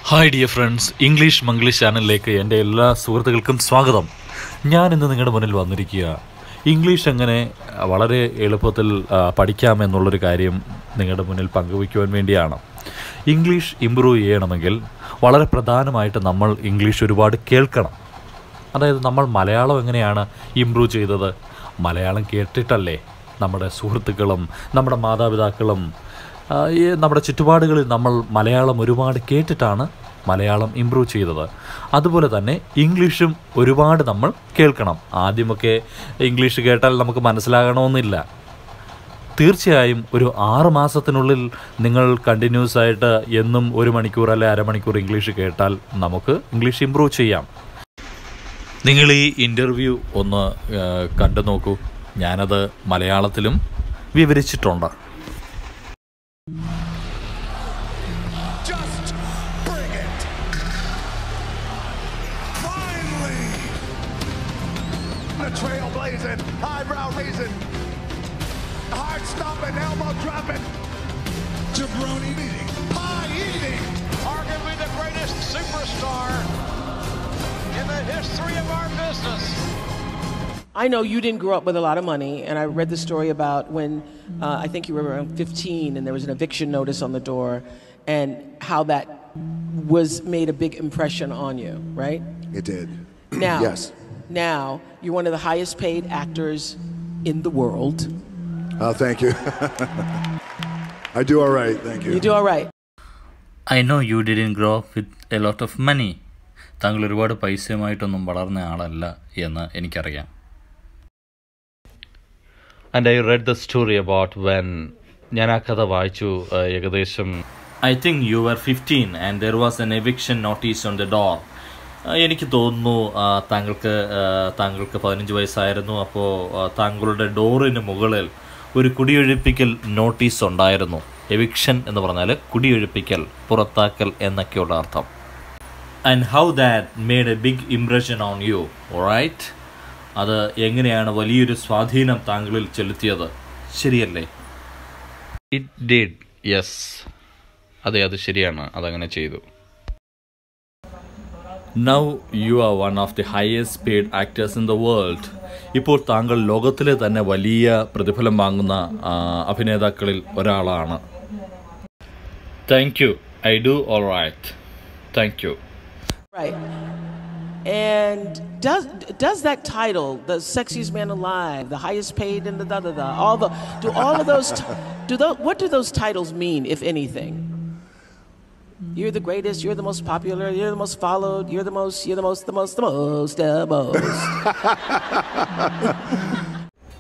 Hi dear friends, English Manglish ചാനലിലേക്ക് എൻ്റെ എല്ലാ സുഹൃത്തുക്കൾക്കും സ്വാഗതം. ഞാനിന്ന് നിങ്ങളുടെ മുന്നിൽ വന്നിരിക്കുക ഇംഗ്ലീഷ് എങ്ങനെ വളരെ എളുപ്പത്തിൽ പഠിക്കാമെന്നുള്ളൊരു കാര്യം നിങ്ങളുടെ മുന്നിൽ പങ്കുവയ്ക്കുവാൻ വേണ്ടിയാണ്. ഇംഗ്ലീഷ് ഇമ്പ്രൂവ് ചെയ്യണമെങ്കിൽ വളരെ പ്രധാനമായിട്ട് നമ്മൾ ഇംഗ്ലീഷ് ഒരുപാട് കേൾക്കണം. അതായത് നമ്മൾ മലയാളം എങ്ങനെയാണ് ഇമ്പ്രൂവ് ചെയ്തത്? മലയാളം കേട്ടിട്ടല്ലേ നമ്മുടെ സുഹൃത്തുക്കളും നമ്മുടെ മാതാപിതാക്കളും നമ്മുടെ ചുറ്റുപാടുകളിൽ നമ്മൾ മലയാളം ഒരുപാട് കേട്ടിട്ടാണ് മലയാളം ഇമ്പ്രൂവ് ചെയ്തത്. അതുപോലെ തന്നെ ഇംഗ്ലീഷും ഒരുപാട് നമ്മൾ കേൾക്കണം. ആദ്യമൊക്കെ ഇംഗ്ലീഷ് കേട്ടാൽ നമുക്ക് മനസ്സിലാകണമെന്നില്ല. തീർച്ചയായും ഒരു 6 മാസത്തിനുള്ളിൽ നിങ്ങൾ കണ്ടിന്യൂസ് ആയിട്ട് എന്നും 1 മണിക്കൂർ അല്ലെ അരമണിക്കൂർ ഇംഗ്ലീഷ് കേട്ടാൽ നമുക്ക് ഇംഗ്ലീഷ് ഇമ്പ്രൂവ് ചെയ്യാം. നിങ്ങൾ ഈ ഇൻ്റർവ്യൂ ഒന്ന് കണ്ടു നോക്കൂ. ഞാനത് മലയാളത്തിലും വിവരിച്ചിട്ടുണ്ട്. Just bring it! Finally! The trailblazing, eyebrow raising, heart stomping, elbow dropping, jabroni eating, pie eating, arguably the greatest superstar in the history of our business. I know you didn't grow up with a lot of money, and I read the story about when I think you were around 15 and there was an eviction notice on the door, and how that made a big impression on you, right? It did. Now, Yes. Now you're one of the highest paid actors in the world. Oh, thank you. I do all right, thank you. You do all right. I know you didn't grow up with a lot of money. താങ്കൾ ഒരുപാട് പൈസയുമായിട്ടൊന്നും വളർന്ന ആളല്ല എന്ന് എനിക്കറിയാം. And I read the story about when ഞാൻ ആ കഥ വായിച്ചു. ഏകദേശം I think you were 15 and there was an eviction notice on the door. എനിക്ക് തോന്നുന്നു താങ്കൾക്ക് 15 വയസ്സായിരുന്നു. അപ്പോൾ താങ്കളുടെ ഡോറിന് മുകളിൽ ഒരു കുടിയൊഴിപ്പിക്കൽ നോട്ടീസ് ഉണ്ടായിരുന്നു. എവിക്ഷൻ എന്ന് പറഞ്ഞാൽ കുടിയൊഴിപ്പിക്കൽ, പുറത്താക്കൽ എന്നൊക്കെയുള്ള അർത്ഥം. And how that made a big impression on you, alright? അത് എങ്ങനെയാണ് വലിയൊരു സ്വാധീനം താങ്കളിൽ ചെലുത്തിയത്, ശരിയല്ലേ? It did, yes. അതെ, അത് ശരിയാണ്, അതങ്ങനെ ചെയ്തു. Now you are one of the highest paid actors in the world. ഇപ്പോൾ താങ്കൾ ലോകത്തിലെ തന്നെ വലിയ പ്രതിഫലം വാങ്ങുന്ന അഭിനേതാക്കളിൽ ഒരാളാണ്. Thank you. I do all right. Thank you. Right. And does that title, the sexiest man alive, the highest paid, and what do those titles mean, if anything? You're the greatest, you're the most popular, you're the most followed, you're the most.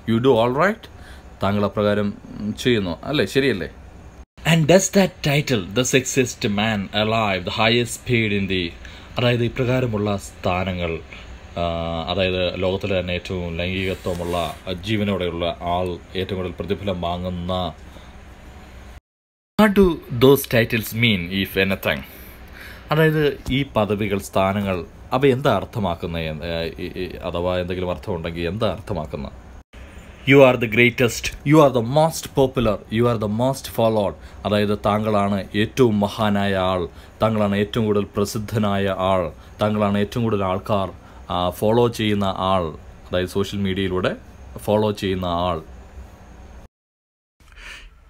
You do all right? താങ്കൾ അപ്രകാരം ചെയ്യുന്നു അല്ലേ, ശരിയല്ലേ? And does that title, the sexiest man alive, the highest paid in the, അതായത് ഇപ്രകാരമുള്ള സ്ഥാനങ്ങൾ, അതായത് ലോകത്തിലെ തന്നെ ഏറ്റവും ലൈംഗികത്വമുള്ള ജീവനോടെയുള്ള ആൾ, ഏറ്റവും കൂടുതൽ പ്രതിഫലം വാങ്ങുന്ന, what do those titles mean, if anything? അതായത് ഈ പദവികൾ, സ്ഥാനങ്ങൾ, അവ എന്താ അർത്ഥമാക്കുന്നത്? അഥവാ എന്തെങ്കിലും അർത്ഥമുണ്ടെങ്കിൽ എന്താ അർത്ഥമാക്കുന്നത്? You are the greatest, you are the most popular, you are the most followed. അതായത് താങ്കളാണ് ഏറ്റവും മഹാനായ ആൾ, താങ്കളാണ് ഏറ്റവും കൂടുതൽ പ്രസിദ്ധനായ ആൾ, താങ്കളാണ് ഏറ്റവും കൂടുതൽ ആൾക്കാർ ഫോളോ ചെയ്യുന്ന ആൾ, അതായത് സോഷ്യൽ മീഡിയയിലൂടെ ഫോളോ ചെയ്യുന്ന ആൾ.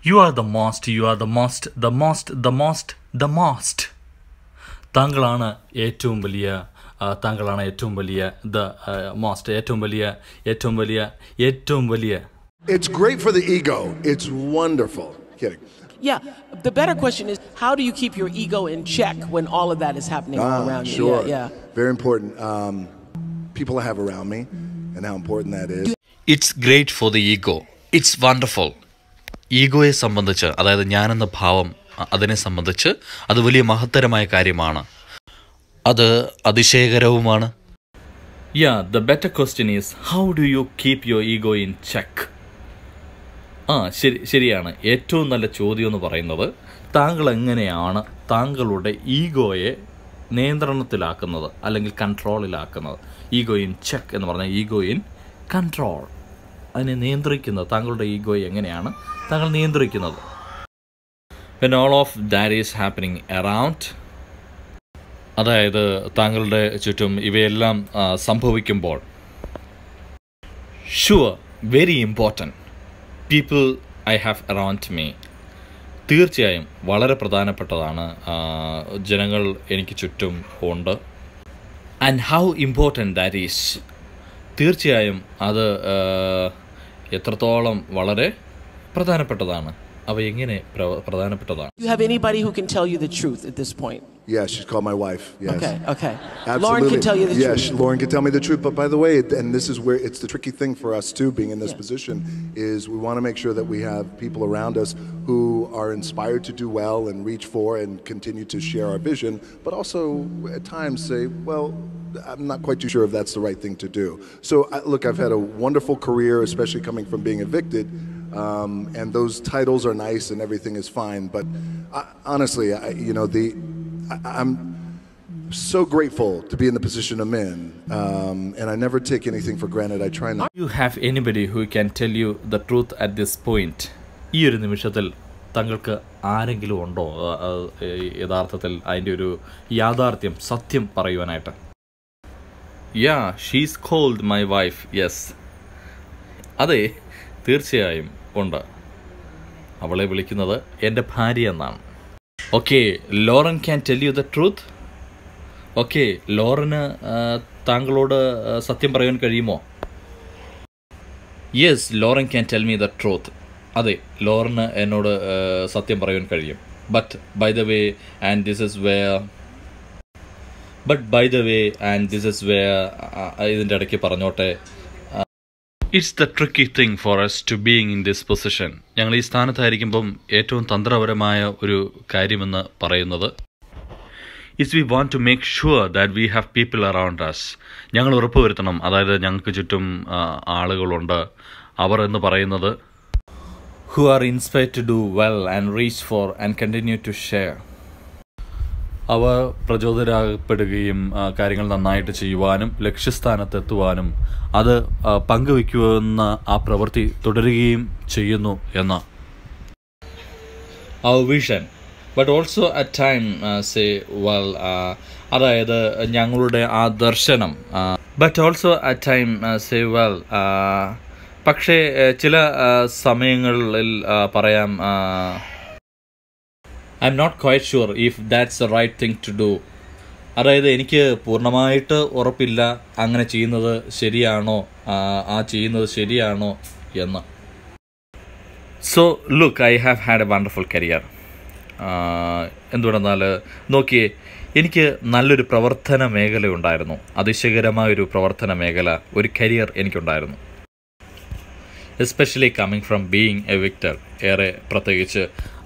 You are the most, you are the most, the most, the most, the most. താങ്കളാണ് ഏറ്റവും വലിയ, താങ്കളാണ് ഏറ്റവും വലിയ, the most, ഏറ്റവും വലിയ. It's great for the ego. It's wonderful. Kidding. Yeah, the better question is, how do you keep your ego in check when all of that is happening all around you? Sure. Yeah. Very important. People I have around me and how important that is. It's great for the ego. It's wonderful. ഈഗോയെ സംബന്ധിച്ച്, അതായത് ഞാനെന്ന ഭാവം, അതിനെ സംബന്ധിച്ച് അത് വലിയ മഹത്തരമായ കാര്യമാണ്, അത് അതിശയകരവുമാണ്. Yeah, the better question is, how do you keep your ego in check? ശരിയാണ്. ഏറ്റവും നല്ല ചോദ്യം എന്ന് പറയുന്നത്, താങ്കൾ എങ്ങനെയാണ് താങ്കളുടെ ഈഗോയെ നിയന്ത്രണത്തിലാക്കുന്നത് അല്ലെങ്കിൽ കൺട്രോളിലാക്കുന്നത്. ഈഗോ ഇൻ ചെക്ക് എന്ന് പറഞ്ഞാൽ ഈഗോ ഇൻ കൺട്രോൾ, അതിനെ നിയന്ത്രിക്കുന്നത്. താങ്കളുടെ ഈഗോയെ എങ്ങനെയാണ് താങ്കൾ നിയന്ത്രിക്കുന്നത്? When all of that is happening around, അതായത് താങ്കളുടെ ചുറ്റും ഇവയെല്ലാം സംഭവിക്കുമ്പോൾ sure very important people I have around me, തീർച്ചയായും വളരെ പ്രധാനപ്പെട്ടതാണ് ജനങ്ങൾ എനിക്ക് ചുറ്റും ഉണ്ട്. And how important that is, തീർച്ചയായും അത് എത്രത്തോളം വളരെ പ്രധാനപ്പെട്ടതാണ്, അവ എങ്ങനെ പ്രധാനപ്പെട്ടതാണ്. You have anybody who can tell you the truth at this point? Yeah, she's called my wife. Yes. Okay. Absolutely. Lauren can tell you the truth. Yes, Lauren can tell me the truth. But by the way, and this is where it's the tricky thing for us too, being in this position, is we want to make sure that we have people around us who are inspired to do well and reach for and continue to share our vision, but also at times say, well, I'm not quite too sure if that's the right thing to do. So, look, I've had a wonderful career, especially coming from being evicted. And those titles are nice and everything is fine. But honestly, I'm so grateful to be in the position I'm in. And I never take anything for granted. I try not. You have anybody who can tell you the truth at this point? ഈ ഒരു നിമിഷത്തിൽ താങ്കൾക്ക് ആരെങ്കിലും ഉണ്ടോ യഥാർത്ഥത്തിൽ അതിൻ്റെ ഒരു യാഥാർത്ഥ്യം, സത്യം പറയുവാനായിട്ട്? Yeah, she's called my wife. Yes. അതെ, തീർച്ചയായും ഉണ്ട്. അവളെ വിളിക്കുന്നത് എൻ്റെ ഭാര്യ എന്നാണ്. Okay, Lauren can tell you the truth. Okay, ലോറന് താങ്കളോട് സത്യം പറയാൻ കഴിയുമോ? Yes, Lauren can tell me the truth. അതെ, ലോറന് എന്നോട് സത്യം പറയാൻ കഴിയും. But by the way and this is where ഇതിൻ്റെ ഇടയ്ക്ക് പറഞ്ഞോട്ടെ, it's the tricky thing for us to being in this position. ഞങ്ങൾ ഈ സ്ഥാനത്തായിരിക്കുമ്പം ഏറ്റവും തന്ത്രപരമായ ഒരു കാര്യമെന്ന് പറയുന്നത് is we want to make sure that we have people around us. ഞങ്ങൾ ഉറപ്പുവരുത്തണം, അതായത് ഞങ്ങൾക്ക് ചുറ്റും ആളുകളുണ്ട്, അവർ എന്ന് പറയുന്നത് who are inspired to do well and reach for and continue to share. അവർ പ്രചോദനപ്പെടുകയും കാര്യങ്ങൾ നന്നായിട്ട് ചെയ്യുവാനും ലക്ഷ്യസ്ഥാനത്തെത്തുവാനും അത് പങ്കുവയ്ക്കുമെന്ന ആ പ്രവൃത്തി തുടരുകയും ചെയ്യുന്നു എന്ന our vision, but also at time say well അതായത് ഞങ്ങളുടെ ആ ദർശനം, but also at time say well പക്ഷേ ചില സമയങ്ങളിൽ പറയാം I'm not quite sure if that's the right thing to do. അതായത് എനിക്ക് പൂർണ്ണമായിട്ട് ഉറപ്പില്ല അങ്ങനെ ചെയ്യുന്നത് ശരിയാണോ, ചെയ്യുന്നത് ശരിയാണോ എന്ന്. So look, I have had A wonderful career. എന്തുകൊണ്ടെന്നാൽ നോക്കിയേ, എനിക്ക് നല്ലൊരു പ്രവർത്തന മേഖല ഉണ്ടായിരുന്നു, അതിശയകരമായൊരു പ്രവർത്തന മേഖല, ഒരു കരിയർ എനിക്കുണ്ടായിരുന്നു. Especially coming from being A Victor, ഏറെ പ്രത്യേകിച്ച്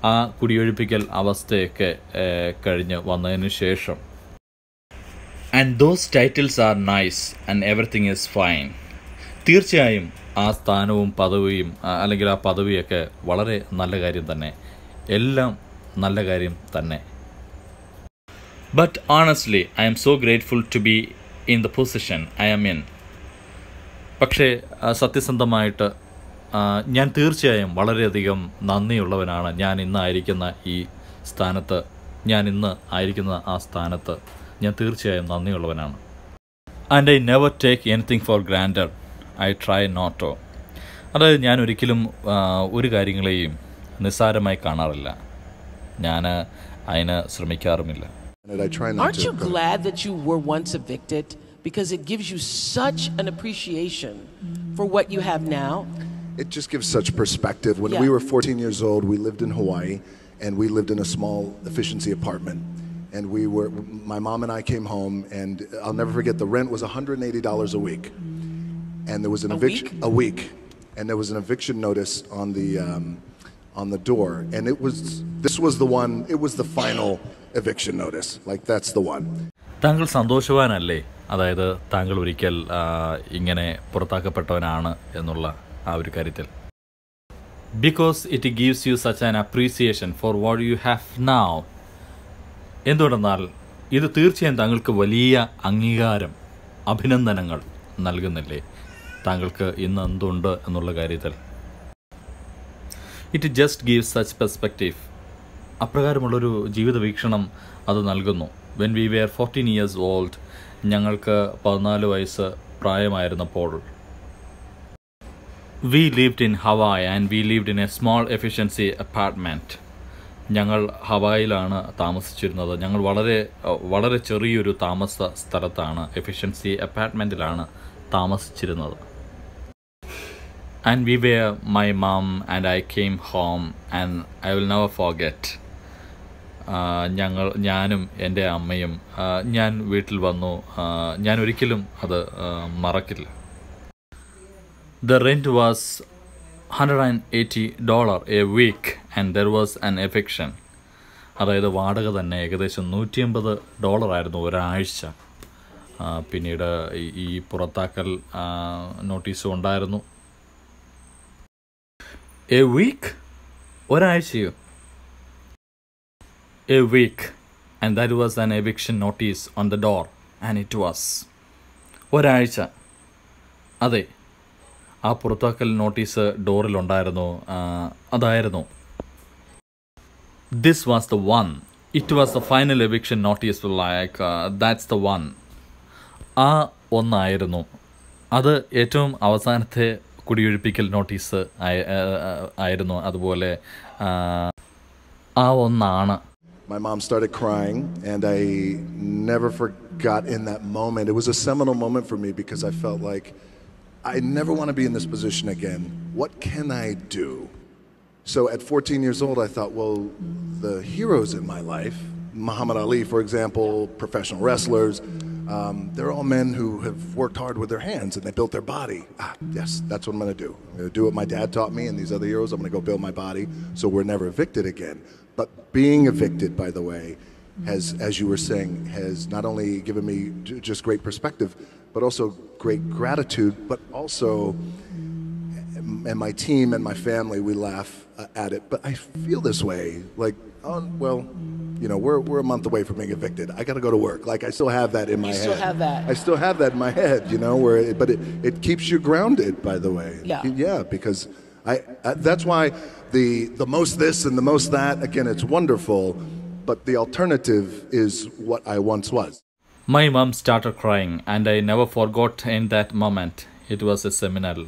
ആ കുടിയൊഴിപ്പിക്കൽ അവസ്ഥയൊക്കെ കഴിഞ്ഞ് വന്നതിന് ശേഷം. And those titles R nice and everything is fine. തീർച്ചയായും ആ സ്ഥാനവും പദവിയും അല്ലെങ്കിൽ ആ പദവിയൊക്കെ വളരെ നല്ല കാര്യം തന്നെ, എല്ലാം നല്ല കാര്യം തന്നെ. But honestly I am so grateful to be in the position I am in. പക്ഷേ സത്യസന്ധമായിട്ട് ഞാൻ തീർച്ചയായും വളരെയധികം നന്ദിയുള്ളവനാണ്. ഞാൻ ഇന്ന് ആയിരിക്കുന്ന ആ സ്ഥാനത്ത് ഞാൻ തീർച്ചയായും നന്ദിയുള്ളവനാണ്. And I never take anything for granted. I try not to. അതായത് ഞാൻ ഒരിക്കലും ഒരു കാര്യങ്ങളെയും നിസ്സാരമായി കാണാറില്ല, ഞാൻ അതിന് ശ്രമിക്കാറുമില്ല. Aren't you glad that you were once evicted? Because it gives you such an appreciation for what you have now. It just gives such perspective. When we were 14 years old, we lived in Hawaii, and we lived in a small efficiency apartment. And my mom and I came home, and I'll never forget, the rent was $180 a week. And there was an eviction a week, and there was an eviction notice on the door. And this was the one, it was the final eviction notice. Like, that's the one. താങ്കൾ സന്തോഷവാനല്ലേ? അതായത് താങ്കൾ ഒരിക്കൽ ഇങ്ങനെ പുറത്താക്കപ്പെട്ടവനാണ് എന്നുള്ള ആ ഒരു കാര്യത്തിൽ. Because it gives you such an appreciation four what you have now. എന്തുകൊണ്ടെന്നാൽ ഇത് തീർച്ചയായും താങ്കൾക്ക് വലിയ അംഗീകാരം, അഭിനന്ദനങ്ങൾ നൽകുന്നില്ലേ താങ്കൾക്ക് ഇന്ന് എന്തുണ്ട് എന്നുള്ള കാര്യത്തിൽ. It just gives such perspective. അപ്രകാരമുള്ളൊരു ജീവിത വീക്ഷണം അത് നൽകുന്നു. When we were 14 years old, ഞങ്ങൾക്ക് 14 വയസ്സ് പ്രായമായിരുന്നപ്പോൾ, we lived in Hawaii and we lived in a small efficiency apartment. ഞങ്ങൾ ഹവായിലാണ് താമസിച്ചിരുന്നത്. ഞങ്ങൾ വളരെ ചെറിയൊരു താമസ സ്ഥലത്താണ്, എഫിഷ്യൻസി അപ്പാർട്ട്മെൻറ്റിലാണ് താമസിച്ചിരുന്നത്. And we were, my mom and I came home and I will never forget. ഞാനും എൻ്റെ അമ്മയും ഞാൻ വീട്ടിൽ വന്നു. ഞാൻ ഒരിക്കലും അത് മറക്കില്ല. The rent was $180 a week and there was an eviction. അതായത് വാടക തന്നെ ഏകദേശം $180 ആയിരുന്നു ഒരാഴ്ച. പിന്നീട് ഈ പുറത്താക്കൽ നോട്ടീസും ഉണ്ടായിരുന്നു. എ വീക്ക്, ഒരാഴ്ചയോ? A week and that was an eviction notice on the door and it was. ഒരാഴ്ച, അതെ, ആ പുറത്താക്കൽ നോട്ടീസ് ഡോറിലുണ്ടായിരുന്നു. അതായിരുന്നു. This was the one. It was the final eviction notice, like that's the one. ആ ഒന്നായിരുന്നു അത്. ഏറ്റവും അവസാനത്തെ കുടിയൊഴിപ്പിക്കൽ നോട്ടീസ് ആയിരുന്നു. അതുപോലെ ആ ഒന്നാണ്. My mom started crying, and I never forgot in that moment. It was a seminal moment for me because I felt like I never want to be in this position again. What can I do? So at 14 years old, I thought, well, the heroes in my life, Muhammad Ali, for example, professional wrestlers, they're all men who have worked hard with their hands and they built their body. Yes, that's what I'm going to do. I'm going to do what my dad taught me and these other heroes. I'm going to go build my body so we're never evicted again. But being evicted, by the way, has, as you were saying, has not only given me just great perspective, but also great gratitude, but also, and my team and my family, we laugh at it, but I feel this way, like, oh, well, you know, we're a month away from being evicted. I got to go to work. Like, I still have that in my head. You still have that. I still have that in my head, you know, but it keeps you grounded, by the way. Yeah. Because I that's why the most this and the most that, again, it's wonderful, but the alternative is what I once was. My mom started crying and I never forgot in that moment. It was a seminal.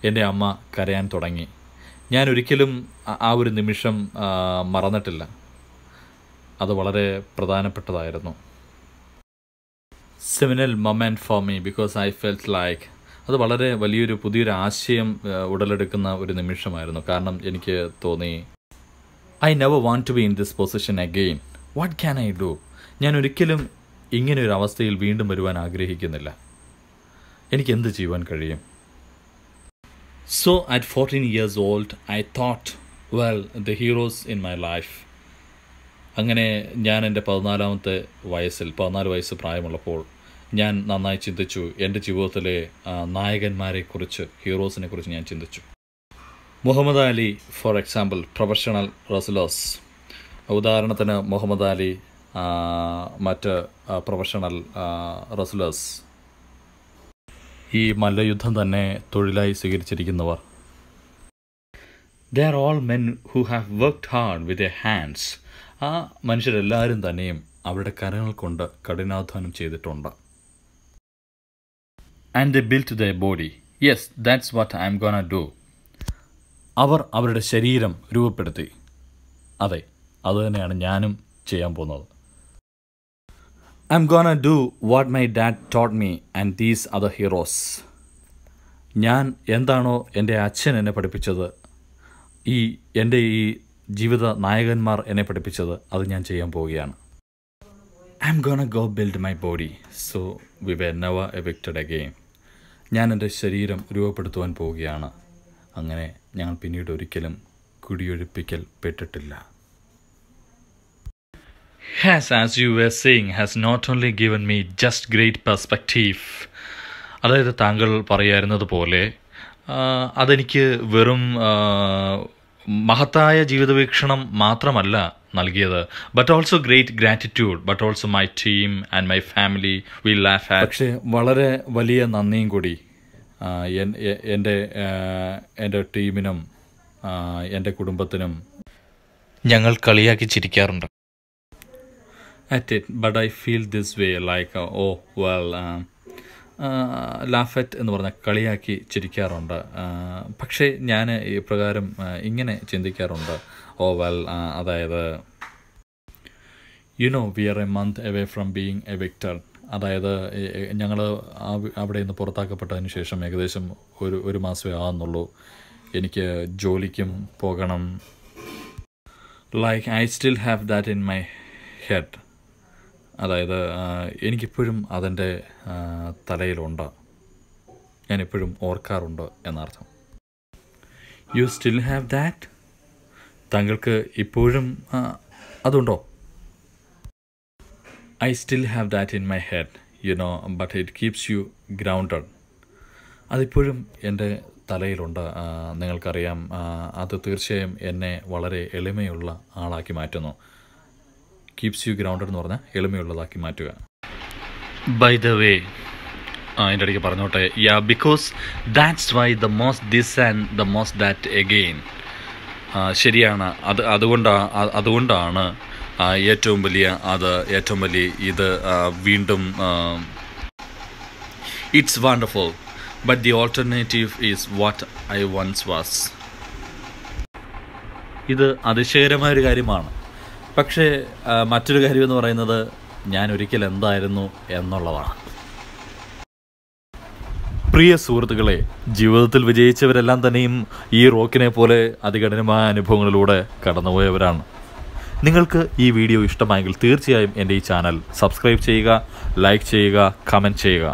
എൻ്റെ അമ്മ കരയാൻ തുടങ്ങി. ഞാൻ ഒരിക്കലും ആ ഒരു നിമിഷം മറന്നിട്ടില്ല. അത് വളരെ പ്രധാനപ്പെട്ടതായിരുന്നു. Seminal moment for me because I felt like, അത് വളരെ പുതിയൊരു ആശയം ഉടലെടുക്കുന്ന ഒരു നിമിഷമായിരുന്നു. കാരണം എനിക്ക് തോന്നി, I never want to be in this position again. What can I do? ഞാൻ ഒരിക്കലും ഇങ്ങനെയൊരു അവസ്ഥയിൽ വീണ്ടും വരുവാൻ ആഗ്രഹിക്കുന്നില്ല. എനിക്ക് എന്ത് ചെയ്യുവാൻ കഴിയും? So at 14 years old, I thought, well, the heroes in my life. അങ്ങനെ ഞാൻ എൻ്റെ 14 വയസ്സ് പ്രായമുള്ളപ്പോൾ ഞാൻ നന്നായി ചിന്തിച്ചു. എൻ്റെ ജീവിതത്തിലെ നായകന്മാരെക്കുറിച്ച്, ഹീറോസിനെ കുറിച്ച് ഞാൻ ചിന്തിച്ചു. Muhammad Ali, for example, professional wrestlers. ഉദാഹരണത്തിന് മുഹമ്മദ് അലി, മറ്റ് പ്രൊഫഷണൽ റെസ്ലേഴ്സ്, ഈ മല്ലയുദ്ധം തന്നെ തൊഴിലായി സ്വീകരിച്ചിരിക്കുന്നവർ. They are all men who have worked hard with a hands. ആ മനുഷ്യരെല്ലാവരും തന്നെയും അവരുടെ കരങ്ങൾ കൊണ്ട് കഠിനാധ്വാനം ചെയ്തിട്ടുണ്ട്. And they built their body. Yes, that's what I am gonna do. അവർ അവരുടെ ശരീരം രൂപപ്പെടുത്തി. അതെ, അതുതന്നെയാണ് ഞാനും ചെയ്യാൻ പോകുന്നത്. I'm gonna do what my dad taught me and these other heroes. ഞാൻ എന്താണോ എൻ്റെ അച്ഛൻ എന്നെ പഠിപ്പിച്ചത്, എൻ്റെ ഈ ജീവിത നായകന്മാർ എന്നെ പഠിപ്പിച്ചത്, അത് ഞാൻ ചെയ്യാൻ പോവുകയാണ്. I'm gonna go build my body so we were never evicted again. ഞാൻ എൻ്റെ ശരീരം രൂപപ്പെടുത്തുവാൻ പോവുകയാണ്. അങ്ങനെ ഞങ്ങൾ പിന്നീട് ഒരിക്കലും കുടിയൊഴിപ്പിക്കൽ പെട്ടിട്ടില്ല. As you were saying, has not only given me just great perspective. അതായത് താങ്കൾ പറയായിരുന്നത് പോലെ അതെനിക്ക് വെറും മഹത്തായ ജീവിതവീക്ഷണം മാത്രമല്ല നൽകിയത്, but also great gratitude, but also my team and my family will laugh at. പക്ഷേ വളരെ വലിയ നന്ദിയും കൂടി എൻ്റെ ടീമിനും എൻ്റെ കുടുംബത്തിനും ഞങ്ങൾ കളിയാക്കി ചിരിക്കാറുണ്ട്. at it, but I feel this way like ലാഫറ്റ് എന്ന് പറഞ്ഞാൽ കളിയാക്കി ചിരിക്കാറുണ്ട്. പക്ഷേ ഞാൻ ഇപ്രകാരം ഇങ്ങനെ ചിന്തിക്കാറുണ്ട്. അതായത് we are a month away from being evicted. അതായത് ഞങ്ങൾ അവിടെ നിന്ന് പുറത്താക്കപ്പെട്ടതിന് ശേഷം ഏകദേശം ഒരു മാസമേ ആകുന്നുള്ളൂ. എനിക്ക് ജോലിക്കും പോകണം. I still have that in my head. അതായത് എനിക്കിപ്പോഴും അതിൻ്റെ തലയിലുണ്ട്, ഞാനിപ്പോഴും ഓർക്കാറുണ്ട് എന്നർത്ഥം. You still have that? താങ്കൾക്ക് ഇപ്പോഴും അതുണ്ടോ? I still have that in my head, but it keeps you grounded. അതിപ്പോഴും എൻ്റെ തലയിലുണ്ട്. നിങ്ങൾക്കറിയാം, അത് തീർച്ചയായും എന്നെ വളരെ എളിമയുള്ള ആളാക്കി മാറ്റുന്നു. കീപ്സ് യു ഗ്രൗണ്ടഡ് എന്ന് പറഞ്ഞാൽ എളിമയുള്ളതാക്കി മാറ്റുക. ബൈ ദ വേ, അതിൻ്റെ ഇടയ്ക്ക് പറഞ്ഞോട്ടെ, because that's why the most this and the most that again. ശരിയാണ്, അതുകൊണ്ടാണ് ഏറ്റവും വലിയ ഇത് വീണ്ടും. It's wonderful, but the alternative is what I once was. ഇത് അതിശയകരമായൊരു കാര്യമാണ്. പക്ഷേ മറ്റൊരു കാര്യമെന്ന് പറയുന്നത് ഞാൻ ഒരിക്കൽ എന്തായിരുന്നു എന്നുള്ളതാണ്. പ്രിയ സുഹൃത്തുക്കളെ, ജീവിതത്തിൽ വിജയിച്ചവരെല്ലാം തന്നെയും ഈ റോക്കിനെ പോലെ അതികഠിനമായ അനുഭവങ്ങളിലൂടെ കടന്നുപോയവരാണ്. നിങ്ങൾക്ക് ഈ വീഡിയോ ഇഷ്ടമായെങ്കിൽ തീർച്ചയായും എൻ്റെ ഈ ചാനൽ സബ്സ്ക്രൈബ് ചെയ്യുക, ലൈക്ക് ചെയ്യുക, കമൻറ്റ് ചെയ്യുക.